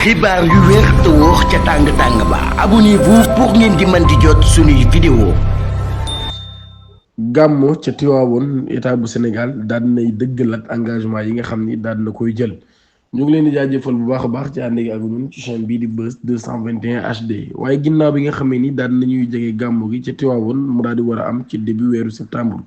xibaar yu wér te wóor ca tàng-tàng ba abonnez-vous pour ngeen di mën di jot suñuy vidéo. Gàmmu ca Tiwaawoon état bu Sénégal daal dinay dëggalaat engagement yi nga xam ni daal na koy jël ñu ngi leen di jaajëfal bu baax a baax ci ànd ak ñun ci chaîne bii di Buzz 221 HD waaye ginnaaw bi nga xamee ni daal nañuy jege gàmmu gi ca Tiwaawoon mu daal di war a am ci début weeru septembre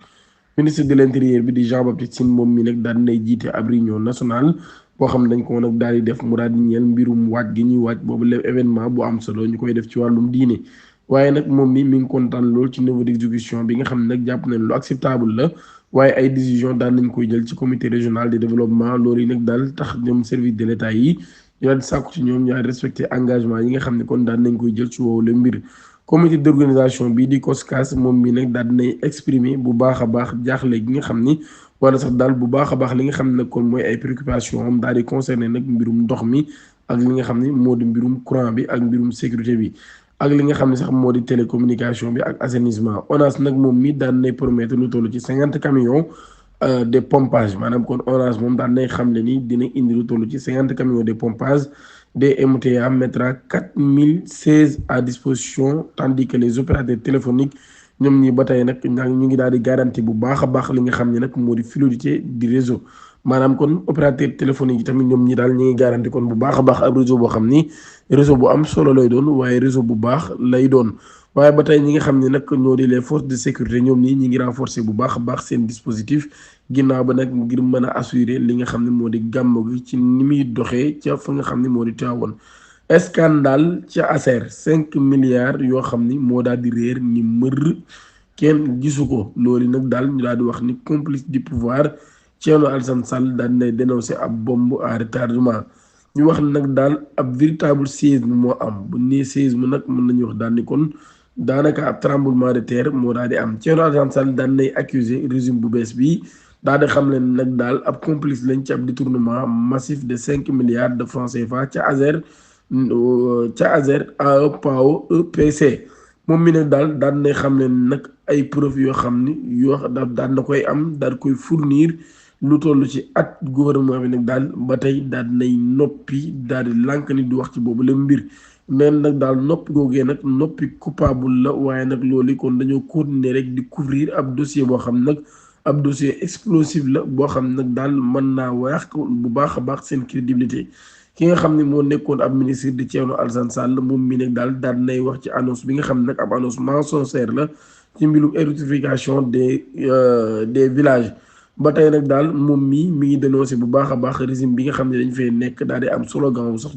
ministre de l'intérieur bi di Jean Baptiste Tine moom mi nag daal dinay jiite ab réunion nationale boo xam ne dañ ko nag daal di def mu daal di ñeel mbirum waaj gi ñuy waaj boobu le événement bu am solo ñu koy def ci wàllum diine waaye nag moom mi ngi kontaan lool ci niveau d'exécution bi nga xam ne nag jàpp nañ lu acceptable la waaye ay décision daan nañ koy jël ci comité régional de développement loolu yi nag daal tax ñoom service de l'état yi ñu daal di sàkku ci ñoom ñu respecté engagement yi nga xam ne kon daan nañ koy jël ci woowu le mbir comité d'organisation bii di COSCAS moom mi nag daal dinay exprimer bu baax a baax jaaxle gi nga xam ni wala sax daal bu baax a baax li nga xam ne kon mooy ay préoccupation am daal di concerné nag mbirum ndox mi ak li nga xam ne moo di mbirum courant bi ak mbirum sécurité bi ak li nga xam ne sax moo di télécommunication bi ak assainissement ONAS nag moom mi daan nay promettre lu toll ci 50 camions de pompage maanaam kon ONAS moom daan nay xam le ni dina indi lu toll ci 50 camions de pompage des MTA mettra 4016 à disposition tandis que les opérateurs téléphoniques ñoom ñi ba tey nag ñu ngi daal di garanti bu baax a baax li nga xam ne nag moo di fluidité du réseau maanaam kon opérateur téléphonique yi tamit ñoom ñi daal ñu ngi garanti kon bu baax a baax ab réseau boo xam ni réseau bu am solo lay doon waaye réseau bu baax lay doon waaye ba tey ñi nga xam ne nag ñoo di les forces de sécurité ñoom ñi ngi renforcer bu baax a baax seen dispositif ginnaaw ba nag ngir mën a assurer li nga xam ne moo di gàmmu gi ci ni muy doxee ca fa nga xam ne moo di Tivaouane scandale ca Aser 5 milliards yoo xam ni moo daal di réer ni mër kenn gisu ko loolu nag daal ñu daal di wax ni complice du pouvoir Thierno Alassane Sall daal dinay dénoncer ab bombe à retardement ñu wax nag daal ab véritable séisme moo am bu nee séisme nag mën nañu wax daal ni kon daanaka ab tremblement de terre moo daal di am Thierno Alassane Sall daal dinay accuser régime bu bees bi daal di xam leen nag daal ab complice lañ ci ab détournement massif de 5 milliards de francs CFA ca Azer AEPAO EPC moom mi nag daal daan nay xam ne nag ay preuve yoo xam ni yoo daan na koy am daal koy fournir lu toll ci at gouvernement bi nag daal ba tey daal nay noppi daal di lànk ni du wax ci boobu la mbir neen nag daal noppi googee nag noppi coupable la waaye nag loolu kon dañoo continuer rek di couvrir ab dossier boo xam nag ab dossier explosif la boo xam nag daal mën naa wax bu baax a baax seen crédibilité ki nga xam ne moo nekkoon ab ministre di Thierno Alassane Sall moom mi nag daal nay wax ci annonce bi nga xam ne nag ab annonce mensongère la ci mbirum électrification des villages ba tey nag daal moom mi ngi dénoncé bu baax a baax régime bi nga xam ne dañ fay nekk daal di am slogan wu sax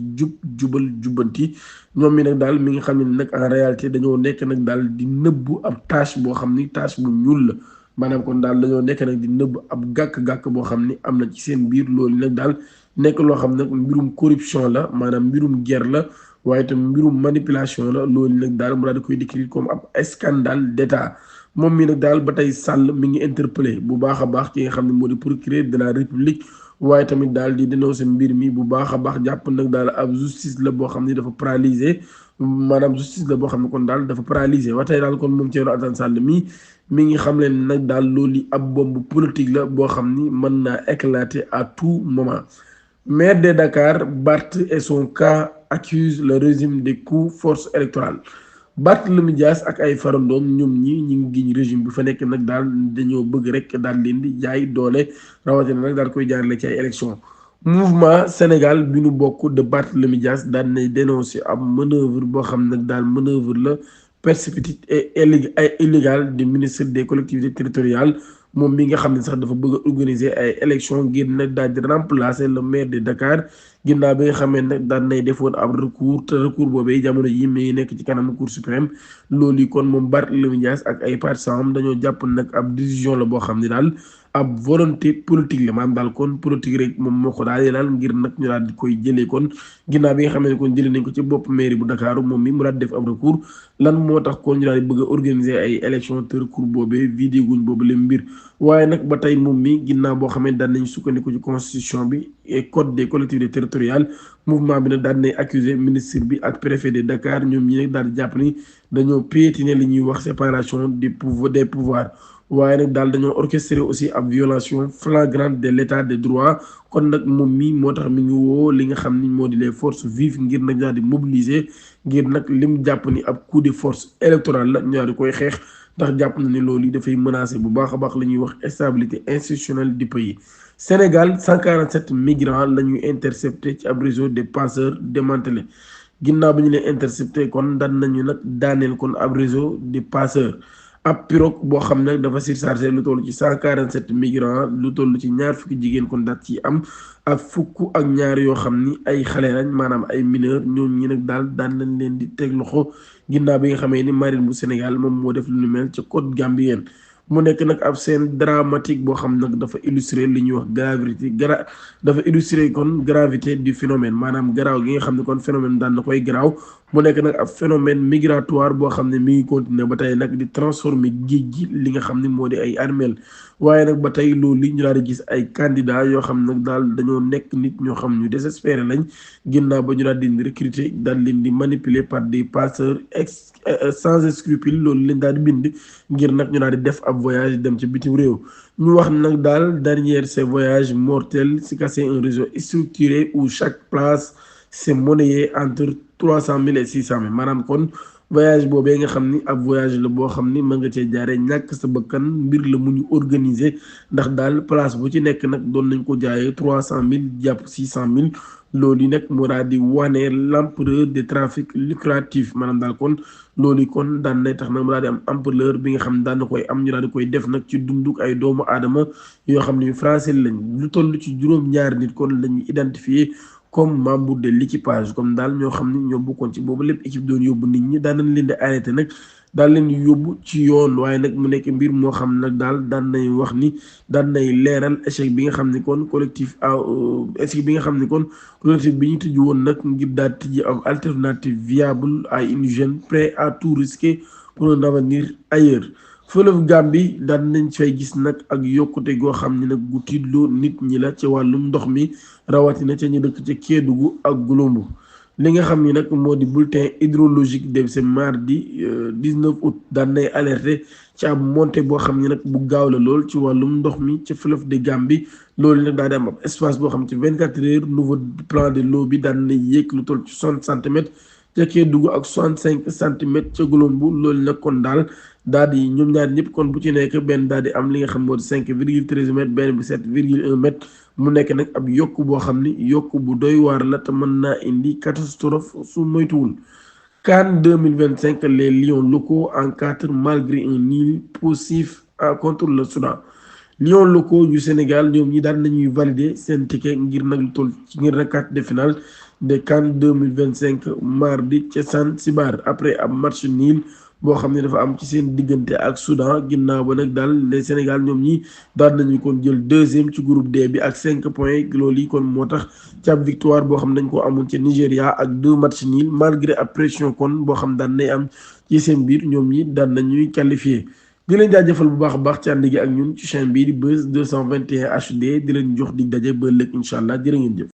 jubal jubbanti ñoom mi nag daal mi nga xam ne nag en réalité dañoo nekk nag daal di nëbbu ab tâche boo xam ni tâche bu ñuul la maanaam kon daal dañoo nekk nag di nëbb ab gàkk-gàkk boo xam ni am na ci seen biir loolu nag daal nekk loo xam nag mbirum corruption la maanaam mbirum guerre la waaye itam mbirum manipulation la loolu nag daal mu daal di koy décrire comme ab scandale d'état moom mi nag daal ba tey Sall mi ngi interpellé bu baax a baax ki nga xam ne moo di procureur de la république waaye tamit daal di dénoncer mbir mi bu baax a baax jàpp nag daal ab justice la boo xam ne dafa paralysé maanaam justice la boo xam ne kon daal dafa paralysé wa tey daal kon moom Thierno Alassane Sall mi ngi xam leen nag daal loolu ab bombe politique la boo xam ni mën naa éclater à tout moment. Maire de Dakar, Barth et son cas accusent le régime des coups force électorale Barthélémy Dias ak ay farandoom ñoom ñi ngi giñ régime bi fa nekk nag daal dañoo bëgg rek daal leen di jaay doole rawatina nag daal koy jaarale ci ay élection mouvement Sénégal bi nu bokk de Barthélémy Dias daal nay dénoncer ab manœuvre boo xam nag daal manœuvre la persécutique et illégale du ministre des collectivités territoriales moom mi nga xam ne sax dafa bëgg a organiser ay élections ngir nag daal di remplacer le maire de Dakar ginnaaw bi nga xamee nag daan nay defoon ab recours te recours boobee jamono yi mi ngi nekk ci kanam cour suprême loolu yi kon moom Barthélémy Dias ak ay partisans dañoo jàpp nag ab décision la boo xam ne daal ab volonté politique la maanaam daal kon politique rek moom moo ko daal di daal ngir nag ñu daal di koy jëlee kon ginnaaw bi nga xamee ne kon jëlee nañ ko ci bopp mairie bu Dakar moom mi mu daal def ab recours lan moo tax kon ñu daal di bëgg a organiser ay élections te recours boobee vidéo guñ boobu leen mbir waaye nag ba tey moom mi ginnaaw boo xamee daan nañ sukkandiku ci constitution bi et code des collectivités territoriales mouvement bi nag daan nañ accuser ministre bi ak préfet de Dakar ñoom ñi nag daal di jàpp ni dañoo piétiner li ñuy wax séparation des pouvoirs waaye nag daal dañoo orchestré aussi ab violation flagrante de l'état de droit kon nag moom mi moo tax mi ngi woo li nga xam ni moo di les forces vives ngir nag daal di mobiliser ngir nag lim jàpp ni ab coup de force électorale la ñu daal di koy xeex ndax jàpp na ni loolu yi dafay menacer bu baax a baax la ñuy wax stabilité institutionnelle du pays. Sénégal 147 migrants la ñuy intercepté ci ab réseau de passeurs démantelé ginnaaw bi ñu leen intercepté kon daan nañu nag daaneel kon ab réseau de passeurs. ab pirogue boo xam ne dafa surchargé lu toll ci 147 migrants lu toll ci ñaar fukki jigéen kon daat ci am ak fukk ak ñaar yoo xam ni ay xale lañ maanaam ay mineur ñoom ñi nag daal daan nañ leen di teg loxo ginnaaw bi nga xamee ni marine bu Sénégal moom moo def lu nu mel ca côte gambien mu nekk nag ab scène dramatique boo xam nag dafa illustrer li ñuy wax dafa illustrer kon gravité du phénomène maanaam garaaw gi nga xam ne kon phénomène daan na koy garaaw mu nekk nag ab phénomène migratoire boo xam ne mi ngi continuer ba tey nag di transformer géej gi li nga xam ne moo di ay armeel waaye nag ba tey loolu li ñu daal di gis ay candidats yoo xam nag daal dañoo nekk nit ñoo xam ñu désespéré lañ ginnaaw ba ñu daal di recruter daal leen di manipuler par des passeurs sans scrupule loolu leen daal di bind ngir nag ñu daal di def ab voyage dem ci bitim réew ñu wax nag daal derrière ces voyages mortels si cassé un réseau structuré où chaque place c'est monnayé entre 300 000 et 600 000 maanaam kon voyage boobee nga xam ni ab voyage la boo xam ni mën nga cee jaaree ñàkk sa bakkan mbir la mu ñu organiser ndax daal place bu ci nekk nag doon nañ ko jaayee 300 000 jàpp 600 000 loolu yi nag moo daal di wane l'ampleur des trafics lucratifs maanaam daal kon loolu yi kon daan nay tax nag mu daal di am ampleur bi nga xam ne daan na koy am ñu daal di koy def nag ci dunduk ay doomu aadama yoo xam ne français lañ lu toll ci juróom-ñaari nit kon lañuy identifier comme membre de l'équipage comme daal ñoo xam ne ñoo bokkoon ci boobu lépp équipe doon yóbbu nit ñi daan nañ leen di arrêté nag daal leen yóbbu ci yoon waaye nag mu nekk mbir moo xam nag daal daan nay wax ni daan nay leeral échec bi nga xam ne kon collectif échec bi nga xam ne kon collectif bi ñu tijji woon nag ngir daal tijji am alternative viable à une jeune prêt à tout risquer pour un avenir ailleurs fleuve Gambie daan nañ fay gis nag ak yokkute goo xam ne nag gu tiitloo nit ñi la ci wàllum ndox mi rawatina ca ñu dëkk ca Kédougou ak Gouloumbou li nga xam ni nag moo di bulletin hydrologique de ce mardi 19 août daan nay alerté ci ab montée boo xam ne nag bu gaaw la lool ci wàllum ndox mi ca fleuve de Gambie loolu nag daal di am ab espace boo xam ci 24 heures nouveau plan de l'eau bi daan nay yéeg lu toll ci 60 centimètres ca Kédougou ak 65 centimètres ca Gouloumbou loolu nag kon daal di ñoom ñaar ñëpp kon bu ci nekk benn daal di am li nga xam moo di 5,13 mètres benn bi 7,1 mètres mu nekk nag ab yokk boo xam ni yokk bu doy waar la te mën naa indi catastrophe su moytuwul. CAN 2025 les lions locaux en 4 malgré un nul poussif contre le Soudan lions locaux yu Sénégal ñoom ñi daan nañuy valider seen ticket ngir nag lu toll ngir nag quart de finale de CAN 2025 mardi ca Zanzibar après ab match nul boo xam ne dafa am ci seen diggante ak Soudan ginnaaw ba nag daal les Sénégal ñoom ñi daan nañu kon jël deuxième ci groupe D bi ak 5 points loolu yi kon moo tax ci ab victoire boo xam ne dañ ko amoon ci Nigéria ak 2 matchs nuls malgré ab pression kon boo xam daan nay am ci seen biir ñoom ñi daan nañuy qualifié di leen jaajëfal bu baax a baax ci ànd gi ak ñun ci chaîne bii di Buzz 221 HD di leen jox dig daje ba ëllëg incha allah jërë ngeen jëf.